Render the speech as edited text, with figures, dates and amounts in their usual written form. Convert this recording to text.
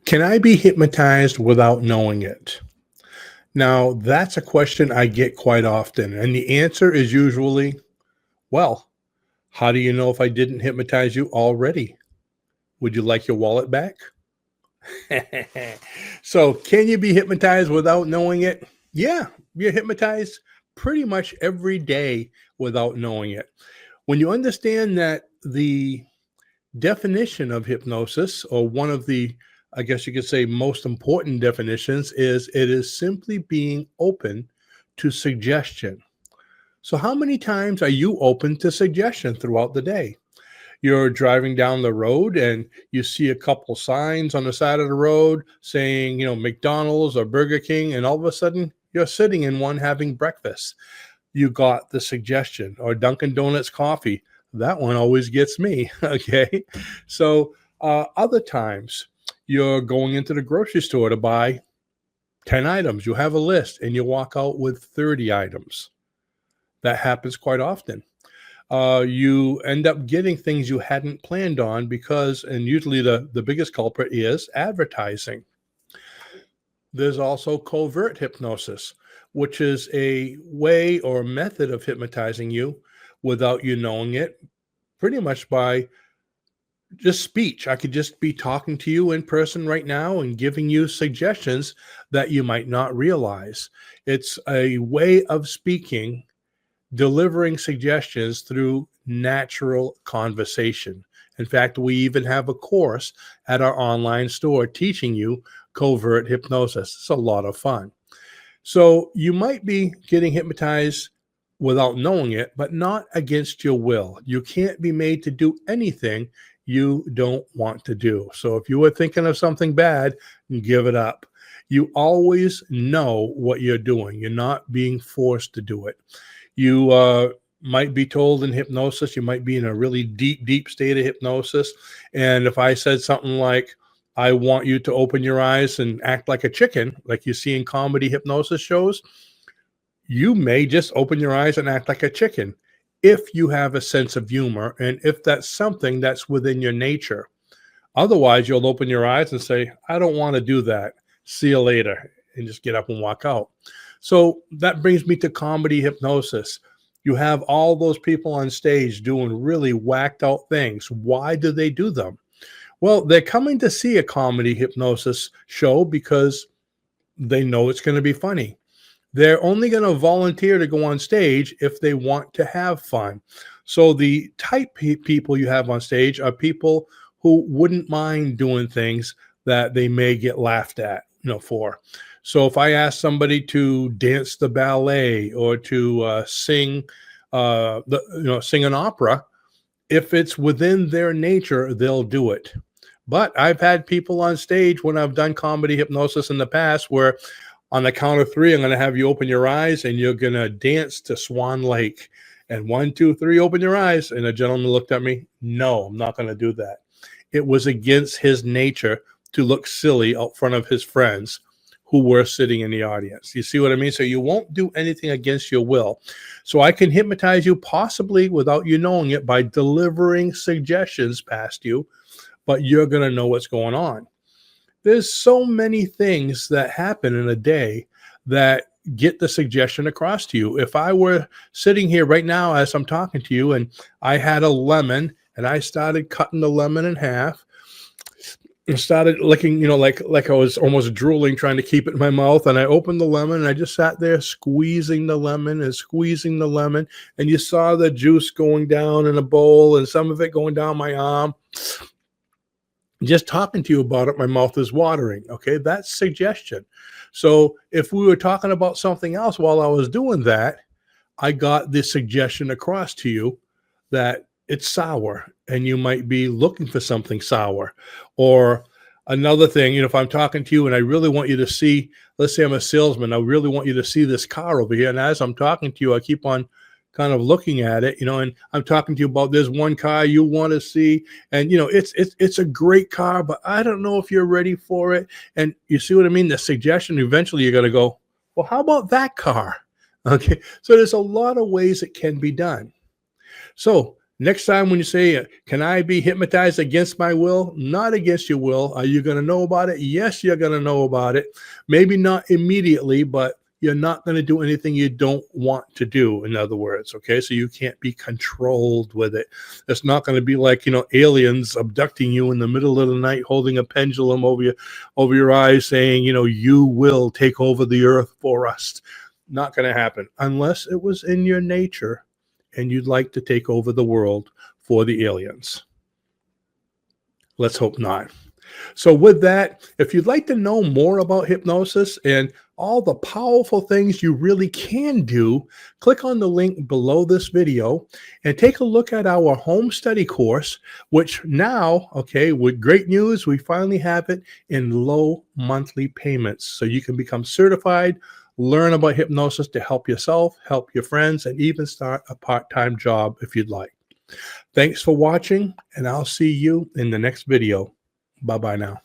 Can I be hypnotized without knowing it? Now, that's a question I get quite often. And the answer is usually, well, how do you know if I didn't hypnotize you already? Would you like your wallet back? So, can you be hypnotized without knowing it? Yeah, you're hypnotized pretty much every day without knowing it. When you understand that the definition of hypnosis, or one of the, I guess you could say, most important definitions, is it is simply being open to suggestion. So, how many times are you open to suggestion throughout the day? You're driving down the road and you see a couple signs on the side of the road saying, McDonald's or Burger King, and all of a sudden you're sitting in one having breakfast. You got the suggestion. Or Dunkin' Donuts coffee. That one always gets me. Okay. So, other times you're going into the grocery store to buy 10 items. You have a list and you walk out with 30 items. That happens quite often. You end up getting things you hadn't planned on because, and usually the biggest culprit is advertising. There's also covert hypnosis, which is a way or method of hypnotizing you without you knowing it, pretty much by just speech. I could just be talking to you in person right now and giving you suggestions that you might not realize. It's a way of speaking, delivering suggestions through natural conversation. In fact, we even have a course at our online store teaching you covert hypnosis. It's a lot of fun. So you might be getting hypnotized without knowing it, but not against your will. You can't be made to do anything you don't want to do. So if you were thinking of something bad, give it up. You always know what you're doing. You're not being forced to do it. You might be told in hypnosis, you might be in a really deep, deep state of hypnosis. And if I said something like, I want you to open your eyes and act like a chicken, like you see in comedy hypnosis shows, you may just open your eyes and act like a chicken if you have a sense of humor and if that's something that's within your nature. Otherwise, you'll open your eyes and say, I don't want to do that. See you later, and just get up and walk out. So that brings me to comedy hypnosis. You have all those people on stage doing really whacked out things. Why do they do them? Well, they're coming to see a comedy hypnosis show because they know it's going to be funny. They're only going to volunteer to go on stage if they want to have fun. So the type people you have on stage are people who wouldn't mind doing things that they may get laughed at, for. So if I ask somebody to dance the ballet or to sing sing an opera, if it's within their nature, they'll do it. But I've had people on stage when I've done comedy hypnosis in the past where on the count of three, I'm going to have you open your eyes and you're going to dance to Swan Lake. And 1, 2, 3, open your eyes. And a gentleman looked at me. No, I'm not going to do that. It was against his nature to look silly out front of his friends who were sitting in the audience. You see what I mean? So you won't do anything against your will. So I can hypnotize you possibly without you knowing it by delivering suggestions past you, but you're going to know what's going on. There's so many things that happen in a day that get the suggestion across to you. If I were sitting here right now as I'm talking to you and I had a lemon and I started cutting the lemon in half and started licking, like I was almost drooling, trying to keep it in my mouth, and I opened the lemon and I just sat there squeezing the lemon and squeezing the lemon, and you saw the juice going down in a bowl and some of it going down my arm. Just talking to you about it, my mouth is watering. Okay, that's suggestion. So if we were talking about something else while I was doing that, I got this suggestion across to you that it's sour and you might be looking for something sour. Or another thing, if I'm talking to you and I really want you to see, let's say I'm a salesman, I really want you to see this car over here. And as I'm talking to you, I keep on kind of looking at it, and I'm talking to you about this one car you want to see, and it's a great car, but I don't know if you're ready for it. And you see what I mean? The suggestion, eventually you're going to go, well, how about that car? Okay. So there's a lot of ways it can be done. So Next time when you say, can I be hypnotized against my will? Not against your will. Are you going to know about it? Yes, you're going to know about it. Maybe not immediately, but you're not going to do anything you don't want to do, in other words. Okay. So you can't be controlled with it. It's not going to be like, aliens abducting you in the middle of the night, holding a pendulum over your eyes saying, you will take over the earth for us. Not going to happen unless it was in your nature and you'd like to take over the world for the aliens. Let's hope not. So with that, if you'd like to know more about hypnosis and all the powerful things you really can do, click on the link below this video and take a look at our home study course, which now, okay, with great news, we finally have it in low monthly payments. So you can become certified, learn about hypnosis to help yourself, help your friends, and even start a part-time job if you'd like. Thanks for watching, and I'll see you in the next video. Bye-bye now.